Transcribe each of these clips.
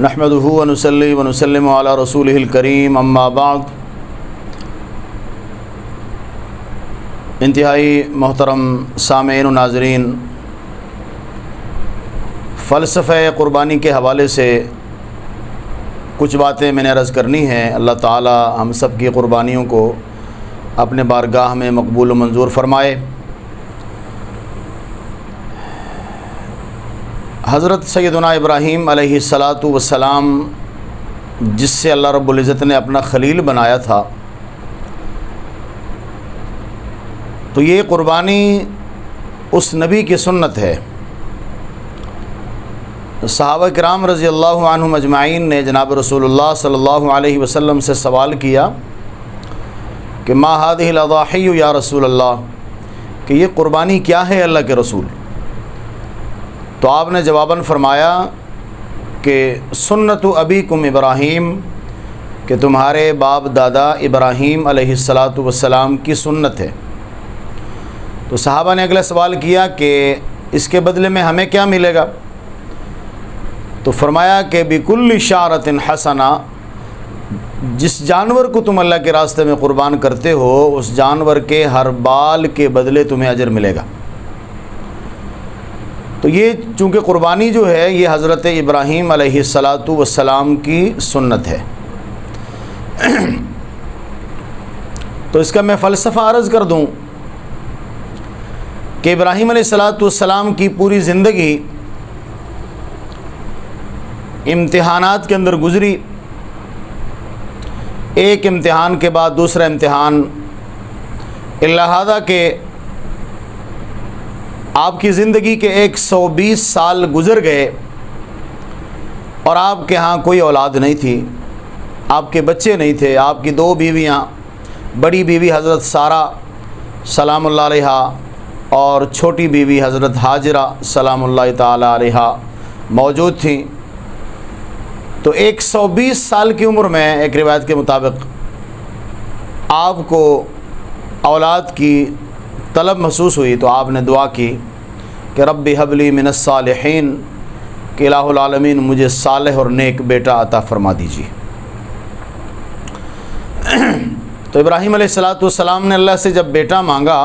نحمدہ ونصلی ونسلم علی رسولہ الکریم اما بعد۔ انتہائی محترم سامعین و ناظرین، فلسفہ قربانی کے حوالے سے کچھ باتیں میں نے عرض کرنی ہیں۔ اللہ تعالی ہم سب کی قربانیوں کو اپنے بارگاہ میں مقبول و منظور فرمائے۔ حضرت سیدنا ابراہیم علیہ السلام جس سے اللہ رب العزت نے اپنا خلیل بنایا تھا، تو یہ قربانی اس نبی کی سنت ہے۔ صحابہ کرام رضی اللہ عنہم اجمعین نے جناب رسول اللہ صلی اللہ علیہ وسلم سے سوال کیا کہ ما هذه الاضاحی یا رسول اللہ، کہ یہ قربانی کیا ہے اللہ کے رسول؟ تو آپ نے جواباً فرمایا کہ سنت ابیکم ابراہیم، کہ تمہارے باپ دادا ابراہیم علیہ السلام کی سنت ہے۔ تو صحابہ نے اگلا سوال کیا کہ اس کے بدلے میں ہمیں کیا ملے گا؟ تو فرمایا کہ بکل شعرۃ حسنہ، جس جانور کو تم اللہ کے راستے میں قربان کرتے ہو اس جانور کے ہر بال کے بدلے تمہیں اجر ملے گا۔ تو یہ چونکہ قربانی جو ہے یہ حضرت ابراہیم علیہ السلام کی سنت ہے۔ تو اس کا میں فلسفہ عرض کر دوں کہ ابراہیم علیہ السلام کی پوری زندگی امتحانات کے اندر گزری، ایک امتحان کے بعد دوسرا امتحان، لہذا کہ آپ کی زندگی کے 120 سال گزر گئے اور آپ کے ہاں کوئی اولاد نہیں تھی، آپ کے بچے نہیں تھے۔ آپ کی 2 بیویاں، بڑی بیوی حضرت سارہ سلام اللہ علیہا اور چھوٹی بیوی حضرت ہاجرہ سلام اللہ تعالی علیہا موجود تھیں۔ تو 120 سال کی عمر میں ایک روایت کے مطابق آپ کو اولاد کی طلب محسوس ہوئی، تو آپ نے دعا کی کہ رب ہب لی من الصالحین، کہ الہ العالمین مجھے صالح اور نیک بیٹا عطا فرما دیجیے۔ تو ابراہیم علیہ السلام نے اللہ سے جب بیٹا مانگا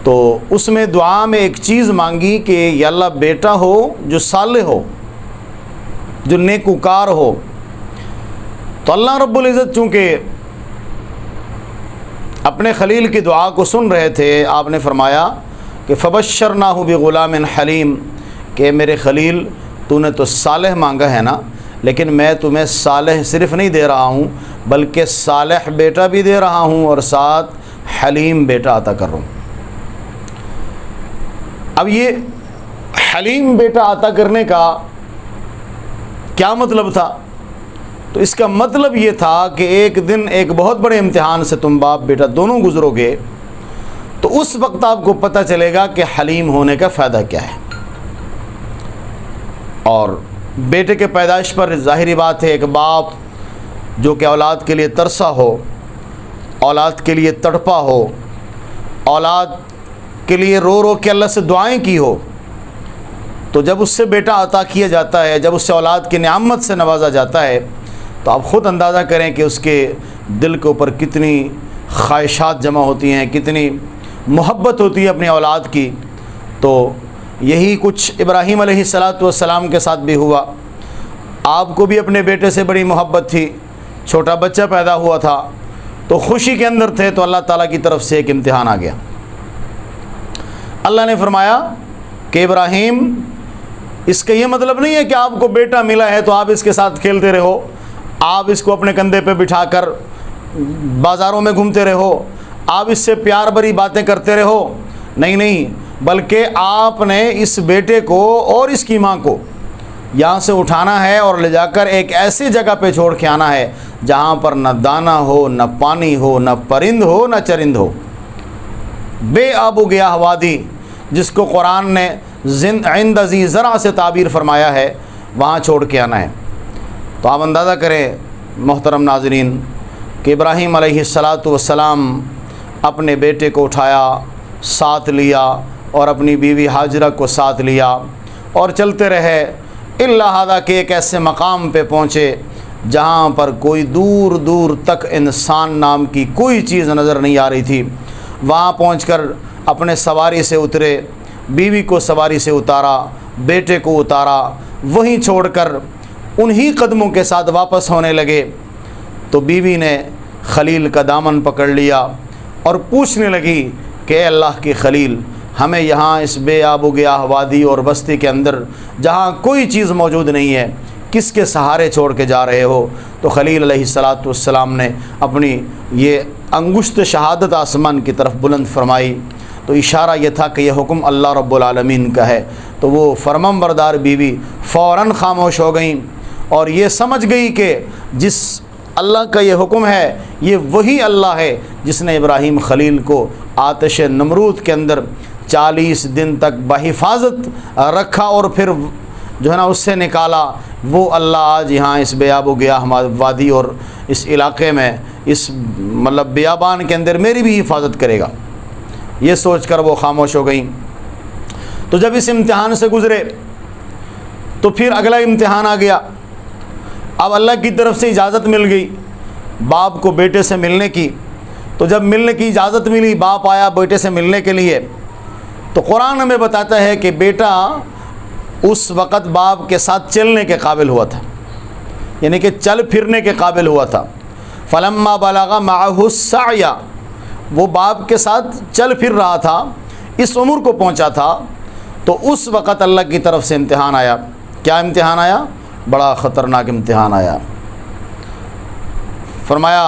تو اس میں دعا میں ایک چیز مانگی کہ یا اللہ بیٹا ہو جو صالح ہو، جو نیکوکار ہو۔ تو اللہ رب العزت چونکہ اپنے خلیل کی دعا کو سن رہے تھے، آپ نے فرمایا کہ فبشرناہ بغلام حلیم، کہ میرے خلیل تو نے تو صالح مانگا ہے نا، لیکن میں تمہیں صالح صرف نہیں دے رہا ہوں بلکہ صالح بیٹا بھی دے رہا ہوں اور ساتھ حلیم بیٹا عطا کر رہا ہوں۔ اب یہ حلیم بیٹا عطا کرنے کا کیا مطلب تھا؟ تو اس کا مطلب یہ تھا کہ ایک دن ایک بہت بڑے امتحان سے تم باپ بیٹا دونوں گزرو گے، تو اس وقت آپ کو پتہ چلے گا کہ حلیم ہونے کا فائدہ کیا ہے۔ اور بیٹے کے پیدائش پر ظاہری بات ہے ایک باپ جو کہ اولاد کے لیے ترسا ہو، اولاد کے لیے تڑپا ہو، اولاد کے لیے رو رو کے اللہ سے دعائیں کی ہو، تو جب اس سے بیٹا عطا کیا جاتا ہے، جب اس سے اولاد کی نعمت سے نوازا جاتا ہے، تو آپ خود اندازہ کریں کہ اس کے دل کے اوپر کتنی خواہشات جمع ہوتی ہیں، کتنی محبت ہوتی ہے اپنی اولاد کی۔ تو یہی کچھ ابراہیم علیہ السلام کے ساتھ بھی ہوا۔ آپ کو بھی اپنے بیٹے سے بڑی محبت تھی، چھوٹا بچہ پیدا ہوا تھا تو خوشی کے اندر تھے، تو اللہ تعالیٰ کی طرف سے ایک امتحان آ گیا۔ اللہ نے فرمایا کہ ابراہیم، اس کا یہ مطلب نہیں ہے کہ آپ کو بیٹا ملا ہے تو آپ اس کے ساتھ کھیلتے رہو، آپ اس کو اپنے کندھے پہ بٹھا کر بازاروں میں گھومتے رہو، آپ اس سے پیار بھری باتیں کرتے رہو۔ نہیں، بلکہ آپ نے اس بیٹے کو اور اس کی ماں کو یہاں سے اٹھانا ہے اور لے جا کر ایک ایسی جگہ پہ چھوڑ کے آنا ہے جہاں پر نہ دانا ہو، نہ پانی ہو، نہ پرند ہو، نہ چرند ہو، بے آب و گیاہ وادی، جس کو قرآن نے عند ذی زرع سے تعبیر فرمایا ہے، وہاں چھوڑ کے آنا ہے۔ تو آپ اندازہ کریں محترم ناظرین کہ ابراہیم علیہ السلام اپنے بیٹے کو اٹھایا، ساتھ لیا اور اپنی بیوی ہاجرہ کو ساتھ لیا اور چلتے رہے۔ الا ھذا کہ ایک ایسے مقام پہ پہنچے جہاں پر کوئی دور دور تک انسان نام کی کوئی چیز نظر نہیں آ رہی تھی۔ وہاں پہنچ کر اپنے سواری سے اترے، بیوی کو سواری سے اتارا، بیٹے کو اتارا، وہیں چھوڑ کر انہی قدموں کے ساتھ واپس ہونے لگے تو بیوی نے خلیل کا دامن پکڑ لیا اور پوچھنے لگی کہ اے اللہ کی خلیل، ہمیں یہاں اس بے آب و گیاہ وادی اور بستی کے اندر جہاں کوئی چیز موجود نہیں ہے، کس کے سہارے چھوڑ کے جا رہے ہو؟ تو خلیل علیہ السلام نے اپنی یہ انگشت شہادت آسمان کی طرف بلند فرمائی، تو اشارہ یہ تھا کہ یہ حکم اللہ رب العالمین کا ہے۔ تو وہ فرمان بردار بیوی فوراً خاموش ہو گئیں اور یہ سمجھ گئی کہ جس اللہ کا یہ حکم ہے یہ وہی اللہ ہے جس نے ابراہیم خلیل کو آتش نمرود کے اندر 40 دن تک بحفاظت رکھا اور پھر جو ہے نا اس سے نکالا، وہ اللہ آج یہاں اس بے آب و گیاہ وادی اور اس علاقے میں اس مطلب بیابان کے اندر میری بھی حفاظت کرے گا۔ یہ سوچ کر وہ خاموش ہو گئیں۔ تو جب اس امتحان سے گزرے تو پھر اگلا امتحان آ گیا۔ اب اللہ کی طرف سے اجازت مل گئی باپ کو بیٹے سے ملنے کی۔ تو جب ملنے کی اجازت ملی، باپ آیا بیٹے سے ملنے کے لیے، تو قرآن ہمیں بتاتا ہے کہ بیٹا اس وقت باپ کے ساتھ چلنے کے قابل ہوا تھا، یعنی کہ چل پھرنے کے قابل ہوا تھا۔ فلما بلغ معه السعی، وہ باپ کے ساتھ چل پھر رہا تھا، اس عمر کو پہنچا تھا، تو اس وقت اللہ کی طرف سے امتحان آیا۔ کیا امتحان آیا؟ بڑا خطرناک امتحان آیا۔ فرمایا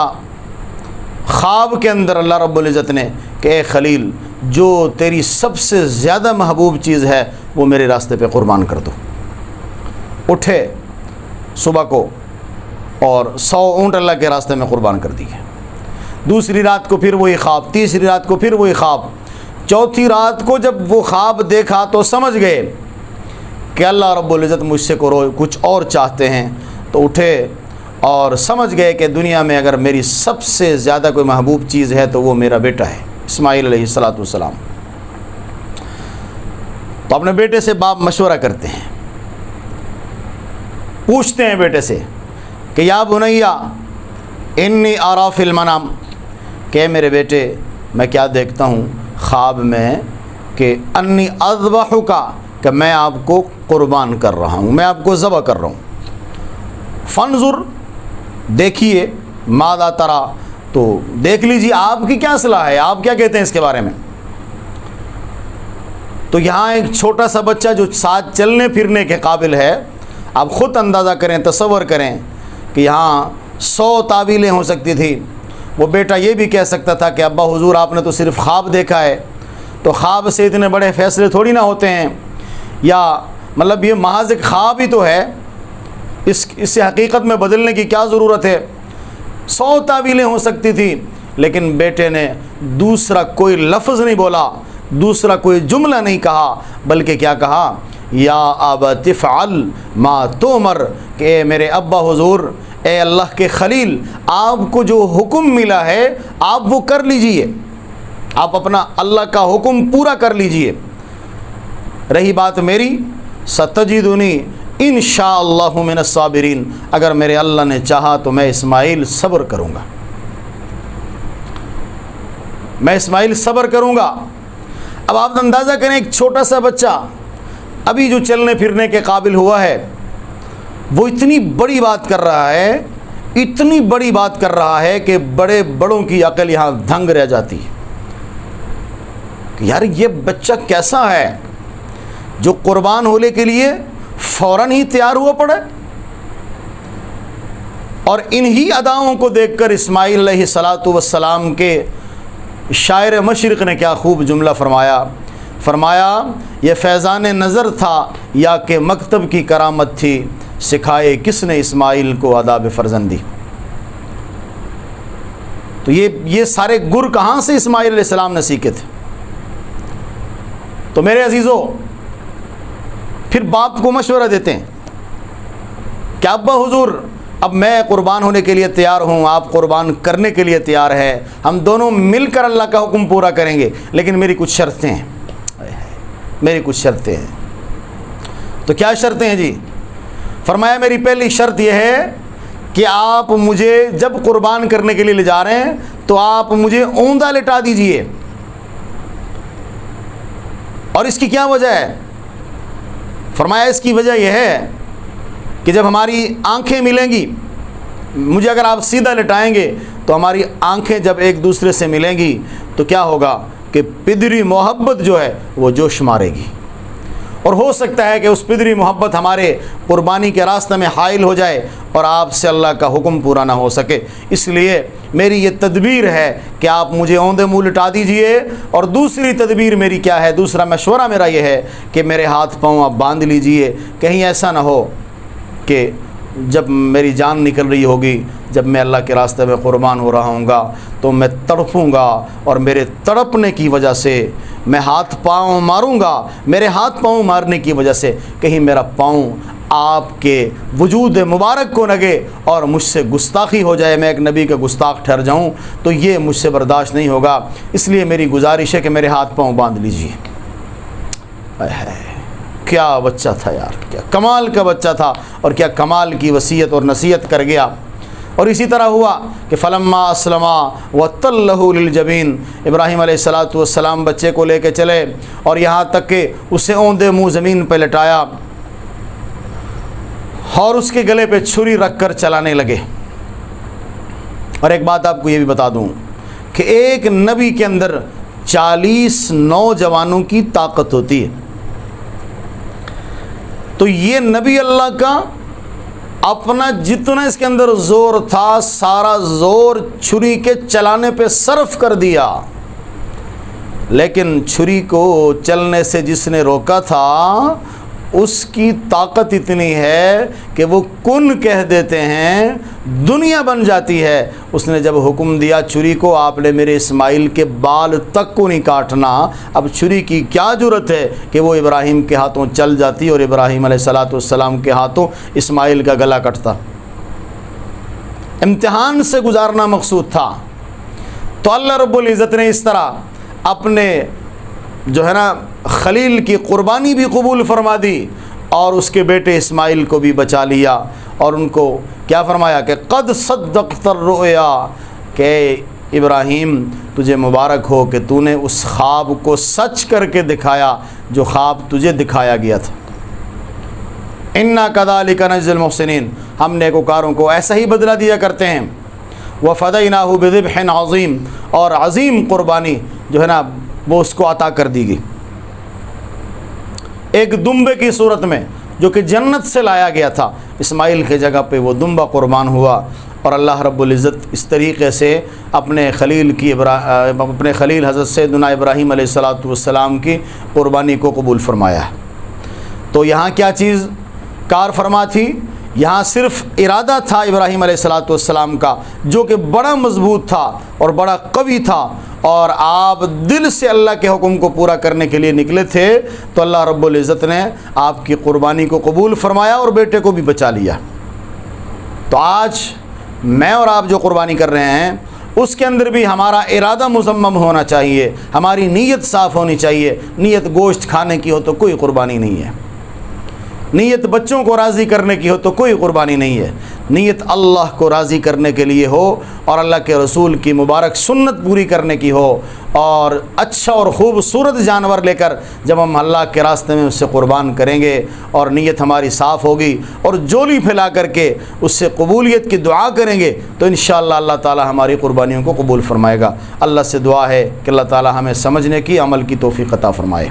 خواب کے اندر اللہ رب العزت نے کہ اے خلیل، جو تیری سب سے زیادہ محبوب چیز ہے وہ میرے راستے پہ قربان کر دو۔ اٹھے صبح کو اور 100 اونٹ اللہ کے راستے میں قربان کر دیے۔ دوسری رات کو پھر وہی خواب، تیسری رات کو پھر وہی خواب، چوتھی رات کو جب وہ خواب دیکھا تو سمجھ گئے کہ اللہ رب العزت مجھ سے کچھ اور چاہتے ہیں، تو اٹھے اور سمجھ گئے کہ دنیا میں اگر میری سب سے زیادہ کوئی محبوب چیز ہے تو وہ میرا بیٹا ہے اسماعیل علیہ السلام۔ تو اپنے بیٹے سے باپ مشورہ کرتے ہیں، پوچھتے ہیں بیٹے سے کہ یا بنیا انی ارا فی المنام، کہ میرے بیٹے میں کیا دیکھتا ہوں خواب میں کہ انی اذبحک، کہ میں آپ کو قربان کر رہا ہوں، میں آپ کو ذبح کر رہا ہوں۔ فانظر، دیکھیے، ماذا ترى، تو دیکھ لیجیے آپ کی کیا صلاح ہے، آپ کیا کہتے ہیں اس کے بارے میں۔ تو یہاں ایک چھوٹا سا بچہ جو ساتھ چلنے پھرنے کے قابل ہے، آپ خود اندازہ کریں، تصور کریں کہ یہاں 100 تعویلیں ہو سکتی تھی۔ وہ بیٹا یہ بھی کہہ سکتا تھا کہ ابا حضور آپ نے تو صرف خواب دیکھا ہے، تو خواب سے اتنے بڑے فیصلے تھوڑی نہ ہوتے ہیں، یا مطلب یہ محض ایک خواب ہی تو ہے، اس سے حقیقت میں بدلنے کی کیا ضرورت ہے۔ 100 تعویلیں ہو سکتی تھی، لیکن بیٹے نے دوسرا کوئی لفظ نہیں بولا، دوسرا کوئی جملہ نہیں کہا، بلکہ کیا کہا، یا ابت افعل ما تؤمر، کہ اے میرے ابا حضور، اے اللہ کے خلیل، آپ کو جو حکم ملا ہے آپ وہ کر لیجئے، آپ اپنا اللہ کا حکم پورا کر لیجئے۔ رہی بات میری، ستجدنی انشاءاللہ من الصابرین، اگر میرے اللہ نے چاہا تو میں اسماعیل صبر کروں گا، میں اسماعیل صبر کروں گا۔ اب آپ اندازہ کریں ایک چھوٹا سا بچہ ابھی جو چلنے پھرنے کے قابل ہوا ہے، وہ اتنی بڑی بات کر رہا ہے، اتنی بڑی بات کر رہا ہے کہ بڑے بڑوں کی عقل یہاں دھنگ رہ جاتی ہے کہ یار یہ بچہ کیسا ہے جو قربان ہونے کے لیے فوراً ہی تیار ہوا پڑا۔ اور انہی اداؤں کو دیکھ کر اسماعیل علیہ السلام کے شاعر مشرق نے کیا خوب جملہ فرمایا یہ فیضان نظر تھا یا کہ مکتب کی کرامت تھی، سکھائے کس نے اسماعیل کو آداب فرزندی۔ تو یہ سارے گر کہاں سے اسماعیل علیہ السلام نے سیکھے تھے؟ تو میرے عزیزوں، پھر باپ کو مشورہ دیتے ہیں کہ ابا حضور اب میں قربان ہونے کے لیے تیار ہوں، آپ قربان کرنے کے لیے تیار ہے، ہم دونوں مل کر اللہ کا حکم پورا کریں گے، لیکن میری کچھ شرطیں ہیں، میری کچھ شرطیں ہیں۔ تو کیا شرطیں ہیں جی؟ فرمایا میری پہلی شرط یہ ہے کہ آپ مجھے جب قربان کرنے کے لیے لے جا رہے ہیں تو آپ مجھے اوندا لٹا دیجئے۔ اور اس کی کیا وجہ ہے؟ فرمایا اس کی وجہ یہ ہے کہ جب ہماری آنکھیں ملیں گی، مجھے اگر آپ سیدھا لٹائیں گے تو ہماری آنکھیں جب ایک دوسرے سے ملیں گی تو کیا ہوگا کہ پدری محبت جو ہے وہ جوش مارے گی، اور ہو سکتا ہے کہ اس پدری محبت ہمارے قربانی کے راستے میں حائل ہو جائے اور آپ سے اللہ کا حکم پورا نہ ہو سکے۔ اس لیے میری یہ تدبیر ہے کہ آپ مجھے اوندے منہ لٹا دیجئے، اور دوسری تدبیر میری کیا ہے، دوسرا مشورہ میرا یہ ہے کہ میرے ہاتھ پاؤں آپ باندھ لیجئے، کہیں ایسا نہ ہو کہ جب میری جان نکل رہی ہوگی، جب میں اللہ کے راستے میں قربان ہو رہا ہوں گا تو میں تڑپوں گا، اور میرے تڑپنے کی وجہ سے میں ہاتھ پاؤں ماروں گا، میرے ہاتھ پاؤں مارنے کی وجہ سے کہیں میرا پاؤں آپ کے وجود مبارک کو لگے اور مجھ سے گستاخی ہو جائے، میں ایک نبی کا گستاخ ٹھہر جاؤں، تو یہ مجھ سے برداشت نہیں ہوگا۔ اس لیے میری گزارش ہے کہ میرے ہاتھ پاؤں باندھ لیجیے۔ کیا بچہ تھا یار، کیا کمال کا بچہ تھا، اور کیا کمال کی وصیت اور نصیحت کر گیا۔ اور اسی طرح ہوا کہ فلما اسلما وتلہ للجبین، ابراہیم علیہ السلام بچے کو لے کے چلے اور یہاں تک کہ اسے اوندے منہ زمین پہ لٹایا اور اس کے گلے پہ چھری رکھ کر چلانے لگے۔ اور ایک بات آپ کو یہ بھی بتا دوں کہ ایک نبی کے اندر 40 نوجوانوں کی طاقت ہوتی ہے، تو یہ نبی اللہ کا اپنا جتنا اس کے اندر زور تھا سارا زور چھری کے چلانے پہ صرف کر دیا، لیکن چھری کو چلنے سے جس نے روکا تھا اس کی طاقت اتنی ہے کہ وہ کن کہہ دیتے ہیں، دنیا بن جاتی ہے۔ اس نے جب حکم دیا چھری کو، آپ نے میرے اسماعیل کے بال تک کو نہیں کاٹنا، اب چھری کی کیا جرت ہے کہ وہ ابراہیم کے ہاتھوں چل جاتی اور ابراہیم علیہ السلام کے ہاتھوں اسماعیل کا گلا کٹتا۔ امتحان سے گزارنا مقصود تھا، تو اللہ رب العزت نے اس طرح اپنے جو ہے نا خلیل کی قربانی بھی قبول فرما دی اور اس کے بیٹے اسماعیل کو بھی بچا لیا، اور ان کو کیا فرمایا کہ قد صدقت الرؤیا، کہ ابراہیم تجھے مبارک ہو کہ تو نے اس خواب کو سچ کر کے دکھایا جو خواب تجھے دکھایا گیا تھا۔ انا کذالک نجزی المحسنین، ہم نیکوکاروں کو ایسا ہی بدلہ دیا کرتے ہیں۔ وفدیناہ بذبح عظیم، اور عظیم قربانی جو ہے نا وہ اس کو عطا کر دی گئی، ایک دمبے کی صورت میں جو کہ جنت سے لایا گیا تھا، اسماعیل کی جگہ پہ وہ دمبا قربان ہوا، اور اللہ رب العزت اس طریقے سے اپنے خلیل حضرت سیدنا ابراہیم علیہ السلام کی قربانی کو قبول فرمایا۔ تو یہاں کیا چیز کار فرما تھی؟ یہاں صرف ارادہ تھا ابراہیم علیہ السلام کا جو کہ بڑا مضبوط تھا اور بڑا قوی تھا، اور آپ دل سے اللہ کے حکم کو پورا کرنے کے لیے نکلے تھے، تو اللہ رب العزت نے آپ کی قربانی کو قبول فرمایا اور بیٹے کو بھی بچا لیا۔ تو آج میں اور آپ جو قربانی کر رہے ہیں اس کے اندر بھی ہمارا ارادہ مصمم ہونا چاہیے، ہماری نیت صاف ہونی چاہیے۔ نیت گوشت کھانے کی ہو تو کوئی قربانی نہیں ہے، نیت بچوں کو راضی کرنے کی ہو تو کوئی قربانی نہیں ہے، نیت اللہ کو راضی کرنے کے لیے ہو اور اللہ کے رسول کی مبارک سنت پوری کرنے کی ہو، اور اچھا اور خوبصورت جانور لے کر جب ہم اللہ کے راستے میں اس سے قربان کریں گے اور نیت ہماری صاف ہوگی اور جولی پھیلا کر کے اس سے قبولیت کی دعا کریں گے تو انشاءاللہ اللہ تعالی ہماری قربانیوں کو قبول فرمائے گا۔ اللہ سے دعا ہے کہ اللہ تعالی ہمیں سمجھنے کی، عمل کی توفیق عطا فرمائے۔